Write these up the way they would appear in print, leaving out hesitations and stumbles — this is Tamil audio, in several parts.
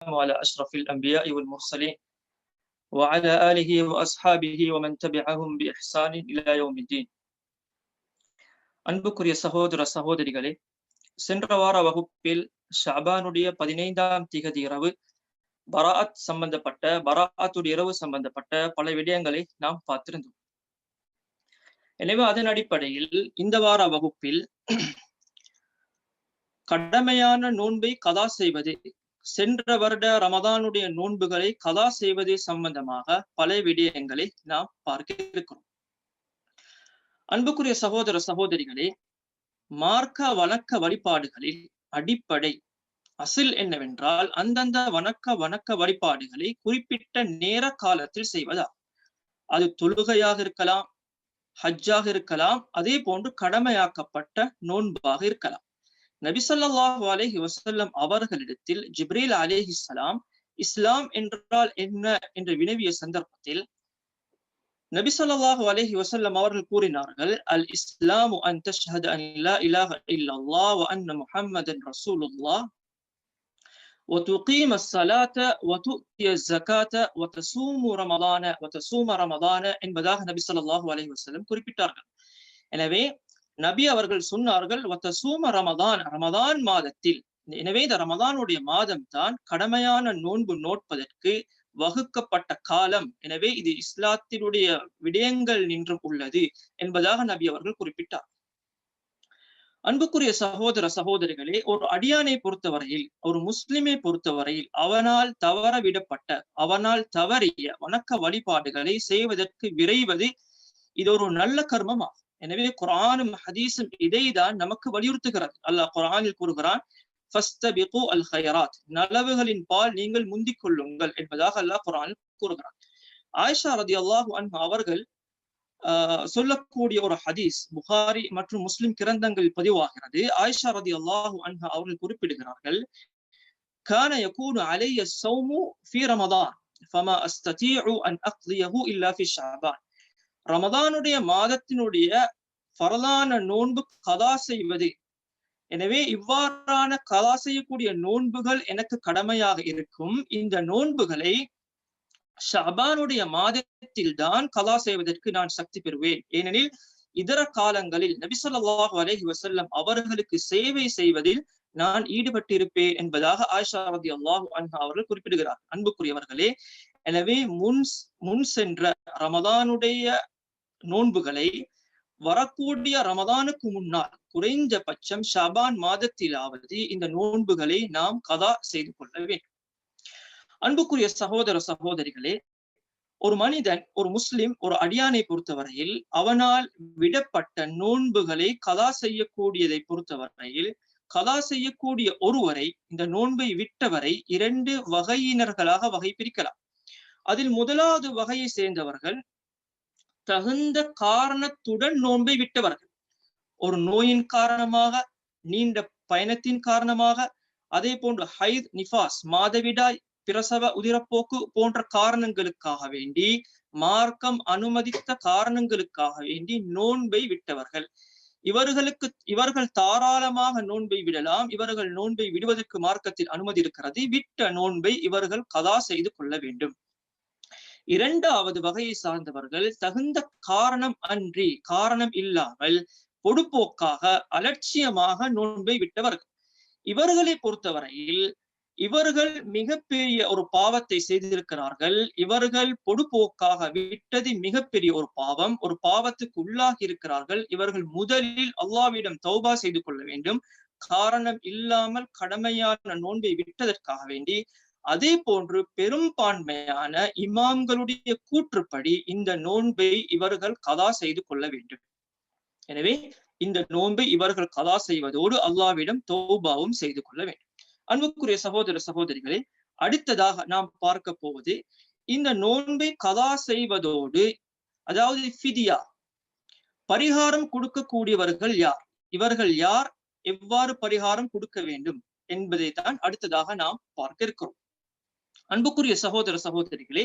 على أشرف الأنبياء والمرسلين وعلى آله وأصحابه ومن تبعهم بإحسان إلى يوم الدين. அன்புக்குரிய சகோதர சகோதரிகளே, சென்ற வார வகுப்பில் ஷஅபானுடைய 15ஆம் திகதி இரவு பராஅத்துடைய இரவு சம்பந்தப்பட்ட பல விடயங்களை நாம் பார்த்திருந்தோம். எனவே அதன் அடிப்படையில் இந்த வார வகுப்பில் கடமையான நோன்பை கதா செய்வது, சென்ற வருட ரமதானுடைய நோன்புகளை கதா செய்வது சம்பந்தமாக பல விடயங்களை நாம் பார்க்க இருக்கிறோம். அன்புக்குரிய சகோதர சகோதரிகளே, மார்க்க வணக்க வழிபாடுகளில் அடிப்படை அசில் என்னவென்றால் அந்தந்த வணக்க வழிபாடுகளை குறிப்பிட்ட நேர காலத்தில் செய்வதா. அது தொழுகையாக இருக்கலாம், ஹஜ்ஜாக இருக்கலாம், அதே போன்று கடமையாக்கப்பட்ட நோன்பாக இருக்கலாம். நபி ஸல்லல்லாஹு அலைஹி வஸல்லம் அவர்களிடத்தில் ஜிப்ரீல் அலைஹிஸ்ஸலாம் இஸ்லாம் என்றால் என்ன என்று வினவிய சந்தர்ப்பத்தில் நபி ஸல்லல்லாஹு அலைஹி வஸல்லம் அவர்கள் கூறினார்கள், அல் இஸ்லாமு அன் தஷ்ஹது அன் லா இலாஹ இல்லல்லாஹ் வ அன்ன முஹம்மதன் ரசூலுல்லாஹ் வ துகீம ஸலாத வ துஅத்திய ஸகாத வ தஸூம ரமதான என்பதாக நபி ஸல்லல்லாஹு அலைஹி வஸல்லம் குறிப்பிட்டார்கள். எனவே நபி அவர்கள் சொன்னார்கள், ரமதான் மாதத்தில். எனவே இந்த ரமதானுடைய மாதம் தான் கடமையான நோன்பு நோட்பதற்கு வகுக்கப்பட்ட காலம். எனவே இது இஸ்லாத்தினுடைய விடயங்கள் நின்றும் உள்ளது என்பதாக நபி அவர்கள் குறிப்பிட்டார். அன்புக்குரிய சகோதர சகோதரிகளே, ஒரு அடியானை பொறுத்தவரையில், ஒரு முஸ்லிமை பொறுத்தவரையில் அவனால் தவறிய வணக்க வழிபாடுகளை செய்வதற்கு விரைவது இது ஒரு நல்ல கர்மமாகும். எனவே குர்ஆனும் ஹதீஸும் இதைதான் நமக்கு வலியுறுத்துகிறது. அல்லாஹ் குர்ஆனில் கூறுகிறான், ஃபஸ்தபிகு அல் கைராத், நலவுகளின் பால் நீங்கள் முந்திக் கொள்ளுங்கள் என்பதாக அல்லாஹ் குர்ஆனில் கூறுகிறான். ஆயிஷா ரலியல்லாஹு அன்ஹா அவர்கள் சொல்லக்கூடிய ஒரு ஹதீஸ் புகாரி மற்றும் முஸ்லிம் கிரந்தங்களில் பதிவாகிறது. ஆயிஷா ரலியல்லாஹு அன்ஹா அவர்கள் குறிப்பிடுகிறார்கள், கான யகூனு அலைய ஸௌமு ஃபீ ரமதான் ஃபமா அஸ்ததீஉ அன் அக்தியஹு இல்லா ஃபீ ஷஅபான். ரமதானுடைய மாதத்தினுடைய ஃபர்லான நோன்பு கதா செய்வது. எனவே இவ்வாறான கதா செய்யக்கூடிய நோன்புகள் எனக்கு கடமையாக இருக்கும். இந்த நோன்புகளை ஷஅபானுடைய மாதத்தில் தான் கதா செய்வதற்கு நான் சக்தி பெறுவேன். ஏனெனில் இதர காலங்களில் நபி ஸல்லல்லாஹு அலைஹி வஸல்லம் அவர்களுக்கு சேவை செய்வதில் நான் ஈடுபட்டிருப்பேன் என்பதாக ஆயிஷா ரலியல்லாஹு அன்ஹா அவர்கள் குறிப்பிடுகிறார். அன்புக்குரியவர்களே, எனவே முன் சென்ற ரமதானுடைய நோன்புகளை வரக்கூடிய ரமதானுக்கு முன்னால் குறைந்தபட்சம் ஷஅபான் மாதத்திலாவது இந்த நோன்புகளை நாம் கதா செய்து கொள்ள வேண்டும். அன்புக்குரிய சகோதர சகோதரிகளே, ஒரு மனிதன், ஒரு முஸ்லிம், ஒரு அடியானை பொறுத்தவரையில் அவனால் விடப்பட்ட நோன்புகளை கதா செய்யக்கூடியதை பொறுத்தவரையில் கதா செய்யக்கூடிய ஒருவரை, இந்த நோன்பை விட்டவரை 2 வகையினர்களாக வகை பிரிக்கலாம். அதில் முதலாவது வகையை சேர்ந்தவர்கள் தகுந்த காரணத்துடன் நோன்பை விட்டவர்கள். ஒரு நோயின் காரணமாக, நீண்ட பயணத்தின் காரணமாக, அதே போன்று ஹைத், நிஃபாஸ், மாதவிடாய், பிரசவ, உதிரப்போக்கு போன்ற காரணங்களுக்காக வேண்டி, மார்க்கம் அனுமதித்த காரணங்களுக்காக வேண்டி நோன்பை விட்டவர்கள். இவர்கள் தாராளமாக நோன்பை விடலாம். இவர்கள் நோன்பை விடுவதற்கு மார்க்கத்தில் அனுமதி இருக்கிறது. விட்ட நோன்பை இவர்கள் கதா செய்து கொள்ள வேண்டும். இரண்டாவது வகையை சார்ந்தவர்கள் தகுந்த காரணம் இல்லாமல் பொடுப்போக்காக அலட்சியமாக நோன்பை விட்டவர்கள். இவர்களை பொறுத்தவரையில் இவர்கள் மிகப்பெரிய ஒரு பாவத்தை செய்திருக்கிறார்கள். இவர்கள் பொடுப்போக்காக விட்டது மிகப்பெரிய ஒரு பாவம். ஒரு பாவத்துக்கு உள்ளாகி இருக்கிறார்கள். இவர்கள் முதலில் அல்லாஹ்விடம் தௌபா செய்து கொள்ள வேண்டும். காரணம் இல்லாமல் கடமையான நோன்பை விட்டதற்காக வேண்டி. அதே போன்று பெரும்பான்மையான இமாம்களுடைய கூற்றுப்படி இந்த நோன்பை இவர்கள் கதா செய்து கொள்ள வேண்டும். எனவே இந்த நோன்பை இவர்கள் கதா செய்வதோடு அல்லாஹ்விடம் தௌபாவும் செய்து கொள்ள வேண்டும். அன்புக்குரிய சகோதர சகோதரிகளே, அடுத்ததாக நாம் பார்க்க போவது இந்த நோன்பை கதா செய்வதோடு, அதாவது ஃபிதியா, பரிகாரம் கொடுக்கக்கூடியவர்கள் யார், இவர்கள் யார், எவ்வாறு பரிகாரம் கொடுக்க வேண்டும் என்பதை தான் அடுத்ததாக நாம் பார்க்க இருக்கிறோம். அன்புக்குரிய சகோதர சகோதரிகளே,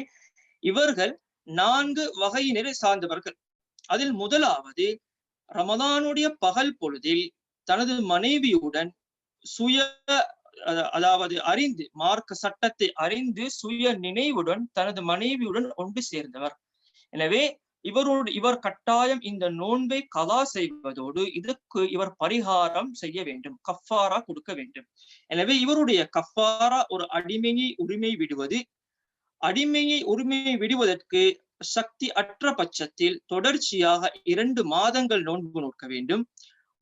இவர்கள் 4 வகையினரை சார்ந்தவர்கள். அதில் முதலாவது, ரமதானுடைய பகல் பொழுதில் தனது மனைவியுடன் சுய அதாவது அறிந்து மார்க்க சட்டத்தை அறிந்து சுய நினைவுடன் தனது மனைவியுடன் ஒன்று சேர்ந்தவர். எனவே இவர் கட்டாயம் இந்த நோன்பை கலா செய்வதோடு இதற்கு இவர் பரிகாரம் செய்ய வேண்டும், கஃபாரா கொடுக்க வேண்டும். எனவே இவருடைய கஃபாரா ஒரு அடிமையை உரிமை விடுவது. அடிமையை உரிமையை விடுவதற்கு சக்தி அற்ற பட்சத்தில் தொடர்ச்சியாக 2 மாதங்கள் நோன்பு நோக்க வேண்டும்.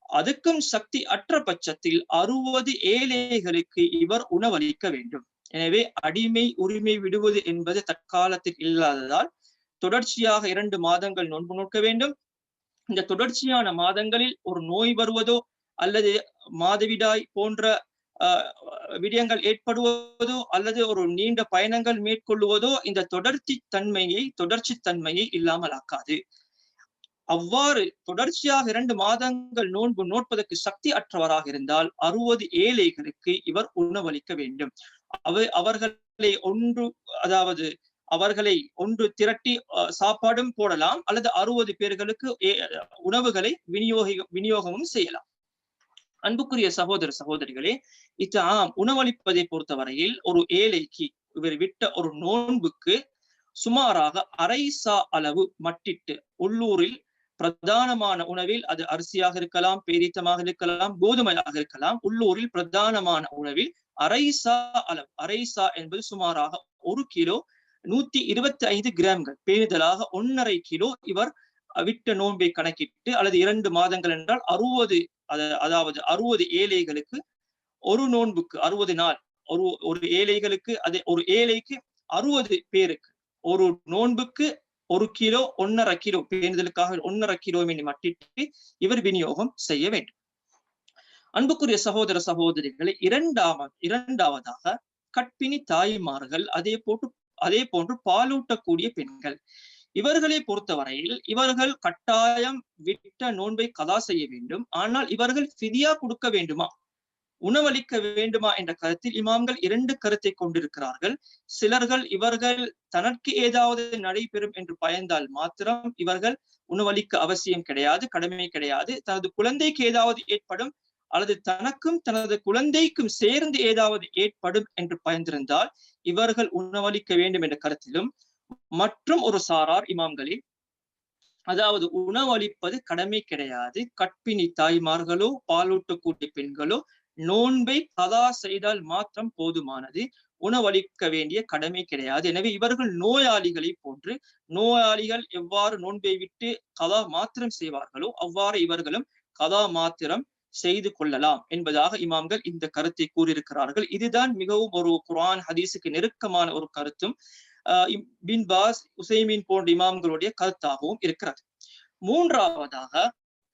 அதுக்கும் சக்தி அற்ற பட்சத்தில் 60 ஏழைகளுக்கு இவர் உணவளிக்க வேண்டும். எனவே அடிமை உரிமை விடுவது என்பது தற்காலத்தில் இல்லாததால் தொடர்ச்சியாக 2 மாதங்கள் நோன்பு நோக்க வேண்டும். இந்த தொடர்ச்சியான மாதங்களில் ஒரு நோய் வருவதோ அல்லது மாதவிடாய் போன்ற விடயங்கள் ஏற்படுவதோ அல்லது ஒரு நீண்ட பயணங்கள் மேற்கொள்வதோ இந்த தொடர்ச்சி தன்மையை இல்லாமல் ஆக்காது. அவ்வாறு தொடர்ச்சியாக 2 மாதங்கள் நோன்பு நோட்பதற்கு சக்தி அற்றவராக இருந்தால் 60 ஏழைகளுக்கு இவர் உணவளிக்க வேண்டும். அவர்களை திரட்டி சாப்பாடும் போடலாம் அல்லது 60 பேர்களுக்கு உணவுகளை விநியோகமும் செய்யலாம். அன்புக்குரிய சகோதர சகோதரிகளே, உணவளிப்பதை பொறுத்தவரையில் ஒரு ஏழைக்கு இவர் விட்ட ஒரு நோன்புக்கு சுமாராக 1/2 சா அளவு மட்டிட்டு, உள்ளூரில் பிரதானமான உணவில் அது அரிசியாக இருக்கலாம், பேரித்தமாக இருக்கலாம், கோதுமையாக இருக்கலாம், உள்ளூரில் பிரதானமான உணவில் 1/2 சா அளவு. 1/2 சா என்பது சுமாராக 1 கிலோ 125 கிராம்கள், பேணுதலாக 1.5 கிலோ இவர் விட்ட நோன்பை கணக்கிட்டு, அல்லது 2 மாதங்கள் என்றால் 60 ஏழைகளுக்கு ஒரு நோன்புக்கு 60 நாள், ஒரு ஏழைகளுக்கு ஒரு ஏழைக்கு 60 பேருக்கு ஒரு நோன்புக்கு 1 கிலோ 1.5 கிலோ பேணுதலுக்காக 1.5 கிலோ மட்டிட்டு இவர் விநியோகம் செய்ய வேண்டும். அன்புக்குரிய சகோதர சகோதரிகளை, இரண்டாவதாக கற்பிணி தாய்மார்கள், அதே போன்று பாலூட்டக்கூடிய பெண்கள், இவர்களை பொறுத்தவரையில் இவர்கள் கட்டாயம் விட்ட நோன்பை கதா செய்ய வேண்டும். ஆனால் இவர்கள் ஃபிதியா கொடுக்க வேண்டுமா, உணவளிக்க வேண்டுமா என்ற கருத்தில் இமாம்கள் 2 கருத்தை கொண்டிருக்கிறார்கள். சிலர்கள் இவர்கள் தனக்கு ஏதாவது நடைபெறும் என்று பயந்தால் மாத்திரம் இவர்கள் உணவளிக்க அவசியம் கிடையாது, கடமை கிடையாது. தனது குழந்தைக்கு ஏதாவது ஏற்படும் அல்லது தனக்கும் தனது குழந்தைக்கும் சேர்ந்து ஏதாவது ஏற்படும் என்று பயந்திருந்தால் இவர்கள் உணவளிக்க வேண்டும் என்ற கருத்திலும், மற்றும் ஒரு சாரார் இமாம்களில் அதாவது உணவளிப்பது கடமை கிடையாது, கற்பிணி தாய்மார்களோ பாலூட்டக்கூடிய பெண்களோ நோன்பை கதா செய்தால் மாத்திரம் போதுமானது, உணவளிக்க வேண்டிய கடமை கிடையாது. எனவே இவர்கள் நோயாளிகளை போன்று, நோயாளிகள் எவ்வாறு நோன்பை விட்டு கதா மாத்திரம் செய்வார்களோ அவ்வாறு இவர்களும் கதா மாத்திரம் செய்து கொள்ளலாம் என்பதாக இமாம்கள் இந்த கருத்தை கூறியிருக்கிறார்கள். இதுதான் மிகவும் ஒரு குர்ஆன் ஹதீஸுக்கு நெருக்கமான ஒரு கருத்தும் பின் பாஸ், உசைமீன் போன்ற இமாம்களுடைய கருத்தாகவும் இருக்கிறது. மூன்றாவதாக,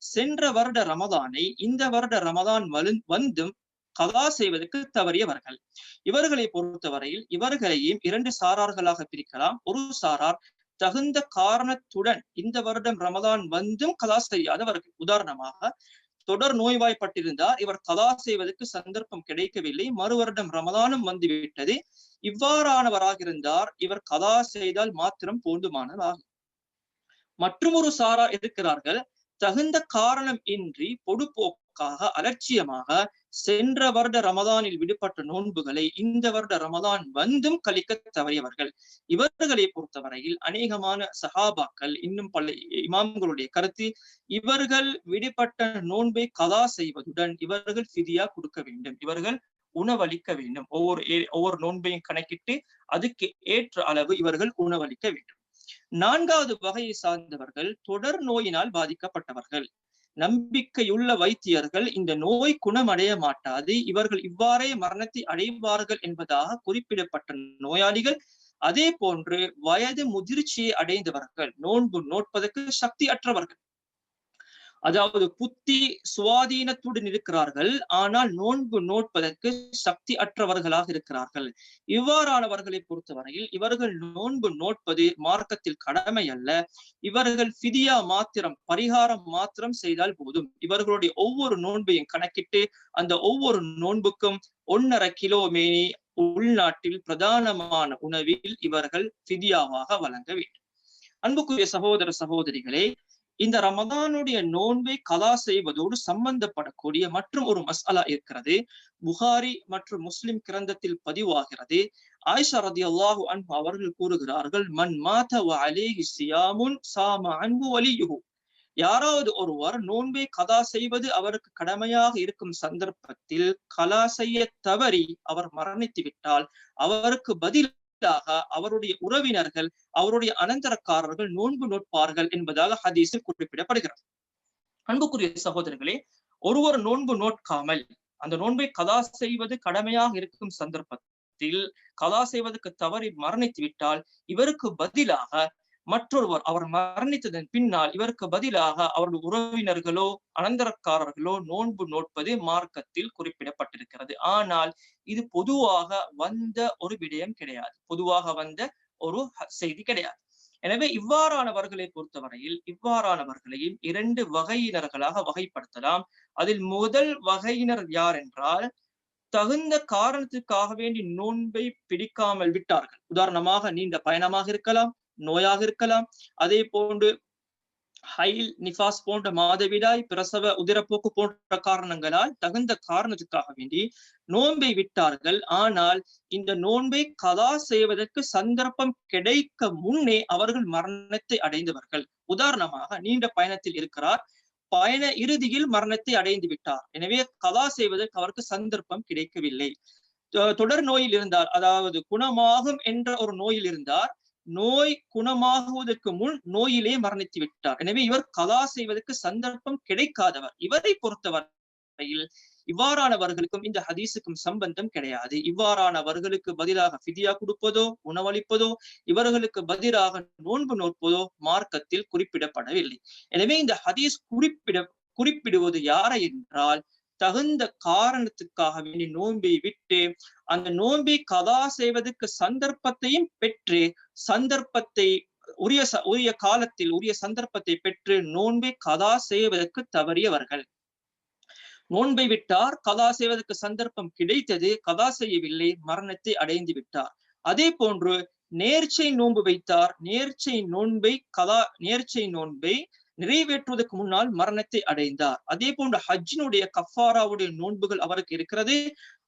சென்ற வருட ரமதானை இந்த வருட ரமதான் வந்தும் கதா செய்வதற்கு தவறியவர்கள், இவர்களை பொறுத்தவரையில் இவர்களையும் 2 சாரார்களாக பிரிக்கலாம். ஒரு சாரார் தகுந்த காரணத்துடன் இந்த வருடம் ரமதான் வந்தும் கதா செய்யாதவர்கள். உதாரணமாக, தொடர் நோய்வாய்ப்பட்டிருந்தார், இவர் கதா செய்வதற்கு சந்தர்ப்பம் கிடைக்கவில்லை, மறு வருடம் ரமதானும் வந்துவிட்டது, இவ்வாறானவராக இருந்தார், இவர் கதா செய்தால் மாத்திரம் போதுமானதாகும். மற்றும் ஒரு சாரார் இருக்கிறார்கள், தகுந்த காரணம் இன்றி பொடுபோக்காக அலட்சியமாக சென்ற வருட ரமதானில் விடுபட்ட நோன்புகளை இந்த வருட ரமதான் வந்தும் கழிக்க தவறியவர்கள். இவர்களை பொறுத்தவரையில் அநேகமான சஹாபாக்கள், இன்னும் பல இமாம்களுடைய கருத்து, இவர்கள் விடுபட்ட நோன்பை கதா செய்வதுடன் இவர்கள் ஃபிதியா கொடுக்க வேண்டும், இவர்கள் உணவளிக்க வேண்டும். ஒவ்வொரு நோன்பையும் கணக்கிட்டு அதுக்கு ஏற்ற அளவு இவர்கள் உணவளிக்க வேண்டும். 4வது வகையை சார்ந்தவர்கள் தொடர் நோயினால் பாதிக்கப்பட்டவர்கள். நம்பிக்கையுள்ள வைத்தியர்கள் இந்த நோய் குணமடைய மாட்டாது, இவர்கள் இவ்வாறே மரணத்தை அடைவார்கள் என்பதாக குறிப்பிடப்பட்ட நோயாளிகள், அதே போன்று வயது முதிர்ச்சியை அடைந்தவர்கள், நோன்பு நோட்பதற்கு சக்தி அற்றவர்கள், அதாவது புத்தி சுவாதீனத்துடன் இருக்கிறார்கள் ஆனால் நோன்பு நோட்பதற்கு சக்தி அற்றவர்களாக இருக்கிறார்கள். இவ்வாறானவர்களை பொறுத்தவரையில் இவர்கள் நோன்பு நோட்பது மார்க்கத்தில் கடமை அல்ல, இவர்கள் ஃபிதியா மாத்திரம், பரிகாரம் மாத்திரம் செய்தால் போதும். இவர்களுடைய ஒவ்வொரு நோன்பையும் கணக்கிட்டு அந்த ஒவ்வொரு நோன்புக்கும் 1.5 கிலோ மேனி உள்நாட்டில் பிரதானமான உணவில் இவர்கள் ஃபிதியாவாக வழங்க வேண்டும். அன்புக்குரிய சகோதர சகோதரிகளே, இந்த ரமதானுடைய நோன்பை கலா செய்வதோடு சம்பந்தப்படக்கூடிய மற்றும் ஒரு மஸ்அலா இருக்கிறது. புகாரி மற்றும் முஸ்லிம் கிரந்தத்தில் பதிவாகிறது. ஆயிஷா ரலியல்லாஹு அன்ஹா அவர்கள் கூறுகிறார்கள், மன் மாத வ அலைஹி சியாமுன் சாம அன்ஹு வலியுஹு. யாராவது ஒருவர் நோன்பை கதா செய்வது அவருக்கு கடமையாக இருக்கும் சந்தர்ப்பத்தில் கலா செய்ய தவறி அவர் மரணித்து விட்டால் அவருக்கு பதிலாக அவருடைய உறவினர்கள், அவருடைய அனந்தரக்காரர்கள் நோன்பு நோட்பார்கள் என்பதாக ஹதீஸில் குறிப்பிடப்படுகிறது. அன்புக்குரிய சகோதரர்களே, ஒருவர் நோன்பு நோட்காமல் அந்த நோன்பை கதா செய்வது கடமையாக இருக்கும் சந்தர்ப்பத்தில் கதா செய்வதற்கு தவறி மரணித்து விட்டால் இவருக்கு பதிலாக மற்றொருவர், அவர் மரணித்ததன் பின்னால் இவருக்கு பதிலாக அவருடைய உறவினர்களோ அனந்தரக்காரர்களோ நோன்பு நோட்பது மார்க்கத்தில் குறிப்பிடப்பட்டிருக்கிறது. ஆனால் இது பொதுவாக வந்த ஒரு விடயம் கிடையாது, பொதுவாக வந்த ஒரு செய்தி கிடையாது. எனவே இவ்வாறானவர்களை பொறுத்தவரையில் இவ்வாறானவர்களையும் 2 வகையினர்களாக வகைப்படுத்தலாம். அதில் முதல் வகையினர் யார் என்றால், தகுந்த காரணத்துக்காக வேண்டி நோன்பை பிடிக்காமல் விட்டார்கள். உதாரணமாக நீண்ட பயணமாக இருக்கலாம், நோயாக இருக்கலாம், அதே போன்று ஹைல், நிஃபாஸ் போன்ற மாதவிடாய், பிரசவ, உதிரப்போக்கு போன்ற காரணங்களால் தகுந்த காரணத்துக்காக வேண்டி நோன்பை விட்டார்கள். ஆனால் இந்த நோன்பை கதா செய்வதற்கு சந்தர்ப்பம் கிடைக்க முன்னே அவர்கள் மரணத்தை அடைந்தவர்கள். உதாரணமாக நீண்ட பயணத்தில் இருக்கிறார், பயண இறுதியில் மரணத்தை அடைந்து விட்டார். எனவே கதா செய்வதற்கு அவருக்கு சந்தர்ப்பம் கிடைக்கவில்லை. தொடர் நோயில் இருந்தார், அதாவது குணமாகும் என்ற ஒரு நோயில் இருந்தார், நோய் குணமாகுவதற்கு முன் நோயிலே மரணித்து விட்டார். எனவே இவர் கதா செய்வதற்கு சந்தர்ப்பம் கிடைக்காதவர். இவரை பொறுத்தவரையில் இவ்வாறானவர்களுக்கும் இந்த ஹதீஸுக்கும் சம்பந்தம் கிடையாது. இவ்வாறானவர்களுக்கு பதிலாக ஃபிதியா கொடுப்பதோ உணவளிப்பதோ இவர்களுக்கு பதிலாக நோன்பு நோற்பதோ மார்க்கத்தில் குறிப்பிடப்படவில்லை. எனவே இந்த ஹதீஸ் குறிப்பிடுவது யாரை என்றால், தகுந்த காரணத்துக்காக வேண்டி நோன்பை விட்டு அந்த நோன்பை கதா செய்வதற்கு சந்தர்ப்பத்தையும் பெற்று சந்தர்ப்பத்தை உரிய காலத்தில் உரிய சந்தர்ப்பத்தை பெற்று நோன்பை கதா செய்வதற்கு தவறியவர்கள். நோன்பை விட்டார், கதா செய்வதற்கு சந்தர்ப்பம் கிடைத்தது, கதா செய்யவில்லை, மரணத்தை அடைந்து விட்டார். அதே போன்று நேர்ச்சை நோன்பு வைத்தார், நேர்ச்சை நோன்பை நிறைவேற்றுவதற்கு முன்னால் மரணத்தை அடைந்தார். அதே போன்று ஹஜ்ஜினுடைய கஃபாராவுடைய நோன்புகள் அவருக்கு இருக்கிறது,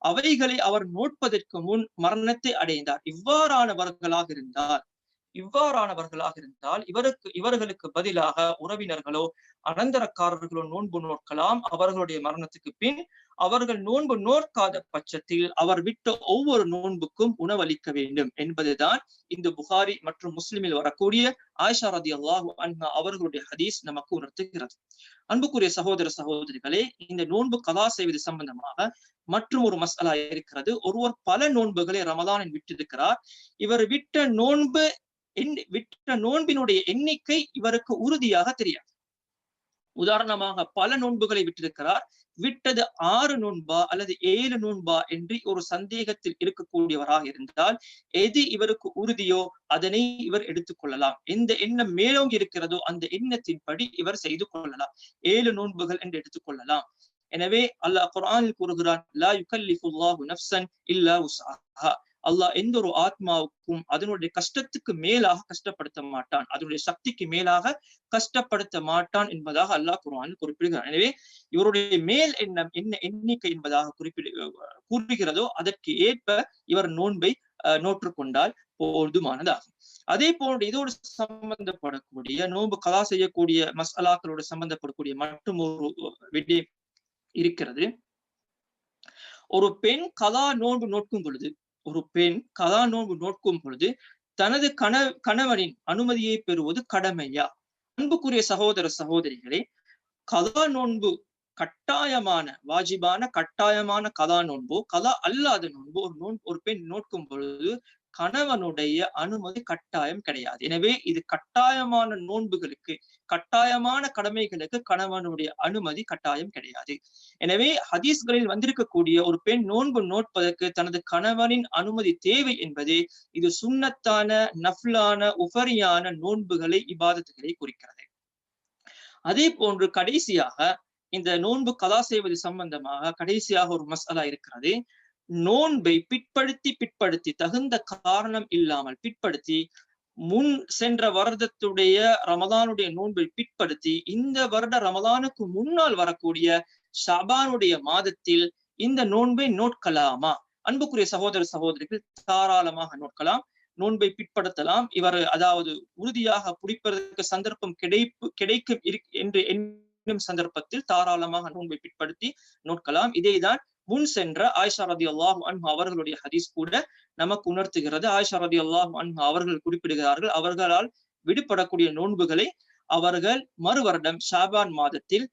அவைகளை அவர் நோட்பதற்கு முன் மரணத்தை அடைந்தார். இவ்வாறானவர்களாக இருந்தால் இவர்களுக்கு பதிலாக உறவினர்களோ அனந்தரக்காரர்களோ நோன்பு நோக்கலாம். அவர்களுடைய மரணத்துக்கு பின் அவர்கள் நோன்பு நோக்காத பட்சத்தில் அவர் விட்ட ஒவ்வொரு நோன்புக்கும் உணவளிக்க வேண்டும் என்பதுதான் இந்த புகாரி மற்றும் முஸ்லிமில் வரக்கூடிய ஆயிஷா ரலியல்லாஹு அன்ஹா அவர்களுடைய ஹதீஸ் நமக்கு உணர்த்துகிறது. அன்புக்குரிய சகோதர சகோதரிகளே, இந்த நோன்பு கதா செய்வது சம்பந்தமாக மற்றும் ஒரு மஸ்அலா இருக்கிறது. ஒருவர் பல நோன்புகளை ரமதானில் விட்டிருக்கிறார். இவர் விட்ட நோன்பினுடைய எண்ணிக்கை இவருக்கு உறுதியாக தெரியாது. உதாரணமாக பல நோன்புகளை விட்டிருக்கிறார், விட்டது 6 நோன்பா அல்லது 7 நோன்பா என்று ஒரு சந்தேகத்தில் இருக்கக்கூடியவராக இருந்தால் எது இவருக்கு உறுதியோ அதனை இவர் எடுத்துக்கொள்ளலாம். எந்த எண்ணம் மேலோங்கி இருக்கிறதோ அந்த எண்ணத்தின்படி இவர் செய்து கொள்ளலாம். 7 நோன்புகள் என்று எடுத்துக்கொள்ளலாம். எனவே அல்லாஹ் குர்ஆனில் கூறுகிறான், லா யுகல்லிஃபுல்லாஹு நஃப்ஸன் இல்லா உஸ்ஆஹா. அல்லாஹ் எந்த ஒரு ஆத்மாவுக்கும் அதனுடைய கஷ்டத்துக்கு மேலாக கஷ்டப்படுத்த மாட்டான், அதனுடைய சக்திக்கு மேலாக கஷ்டப்படுத்த மாட்டான் என்பதாக அல்லாஹ் குர்ஆனில் குறிப்பிடுகிறார். எனவே இவருடைய மேல் எண்ணம் என்ன எண்ணிக்கை என்பதாக கூறுகிறதோ அதற்கு ஏற்ப இவர் நோன்பை நோற்றுக்கொண்டால் போதுமானதாகும். அதே போன்று இதோடு சம்பந்தப்படக்கூடிய நோன்பு கதா செய்யக்கூடிய மஸ்அலாக்களோடு சம்பந்தப்படக்கூடிய மற்றும் ஒரு விடயம் இருக்கிறது. ஒரு பெண் கதா நோன்பு நோட்கும் பொழுது தனது கணவனின் அனுமதியை பெறுவது கடமையா? அன்புக்குரிய சகோதர சகோதரிகளே, கதா நோன்பு கட்டாயமான கட்டாயமான கதா நோன்போ கதா அல்லாத நோன்போ ஒரு பெண் நோட்கும் பொழுது கணவனுடைய அனுமதி கட்டாயம் கிடையாது. எனவே இது கட்டாயமான நோன்புகளுக்கு, கட்டாயமான கடமைகளுக்கு கணவனுடைய அனுமதி கட்டாயம் கிடையாது. எனவே ஹதீஸ்களில் வந்திருக்கக்கூடிய ஒரு பெண் நோன்பு நோட்பதற்கு தனது கணவனின் அனுமதி தேவை என்பது இது சுன்னத்தான, நஃப்லான, உஃபரியான நோன்புகளை, இபாதத்துகளை குறிக்கிறது. அதே போன்று கடைசியாக இந்த நோன்பு கதா செய்வது சம்பந்தமாக கடைசியாக ஒரு மஸ்அலா இருக்கிறது. நோன்பை பிற்படுத்தி தகுந்த காரணம் இல்லாமல் பிற்படுத்தி முன் சென்ற வருடத்துடைய ரமதானுடைய நோன்பை பிற்படுத்தி இந்த வருட ரமதானுக்கு முன்னால் வரக்கூடிய ஷாபானுடைய மாதத்தில் இந்த நோன்பை நோட்கலாமா? அன்புக்குரிய சகோதர சகோதரிகள், தாராளமாக நோட்கலாம், நோன்பை பிற்படுத்தலாம். இவர் அதாவது உறுதியாக பிடிப்பதற்கு சந்தர்ப்பம் கிடைக்கும் என்று எண்ணும் சந்தர்ப்பத்தில் தாராளமாக நோன்பை பிற்படுத்தி நோட்கலாம். இதேதான் முன் சென்ற ஆயிஷா ரலியல்லாஹு அன்ஹா அவர்களுடைய ஹதீஸ் கூட நமக்கு உணர்த்துகிறது. ஆயிஷா ரலியல்லாஹு அன்ஹா அவர்கள் குறிப்பிடுகிறார்கள், அவர்களால் விடுபடக்கூடிய நோன்புகளை அவர்கள் மறு வருடம் ஷாபான் மாதத்தில்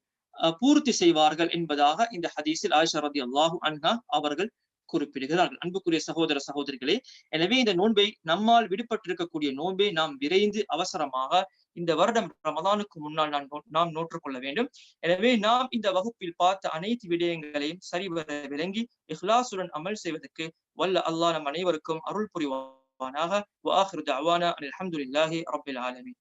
பூர்த்தி செய்வார்கள் என்பதாக இந்த ஹதீஸில் ஆயிஷா ரலியல்லாஹு அன்ஹா அவர்கள் குறிப்பிடுகிறார்கள். அன்புக்குரிய சகோதர சகோதரிகளே, எனவே இந்த நோன்பை நம்மால் விடுபட்டிருக்கக்கூடிய நோன்பை நாம் விரைந்து அவசரமாக இந்த வருடம் ரமதானுக்கு முன்னால் நாம் நோற்றுக்கொள்ள வேண்டும். எனவே நாம் இந்த வகுப்பில் பார்த்த அனைத்து விடயங்களையும் சரிவர விளங்கி இஹ்லாசுடன் அமல் செய்வதற்கு வல்ல அல்லாஹ் நம் அனைவருக்கும் அருள் புரிவானாக. வஆகிரு தஅவானா அல்ஹம்துலில்லாஹி ரப்பில் ஆலமீன்.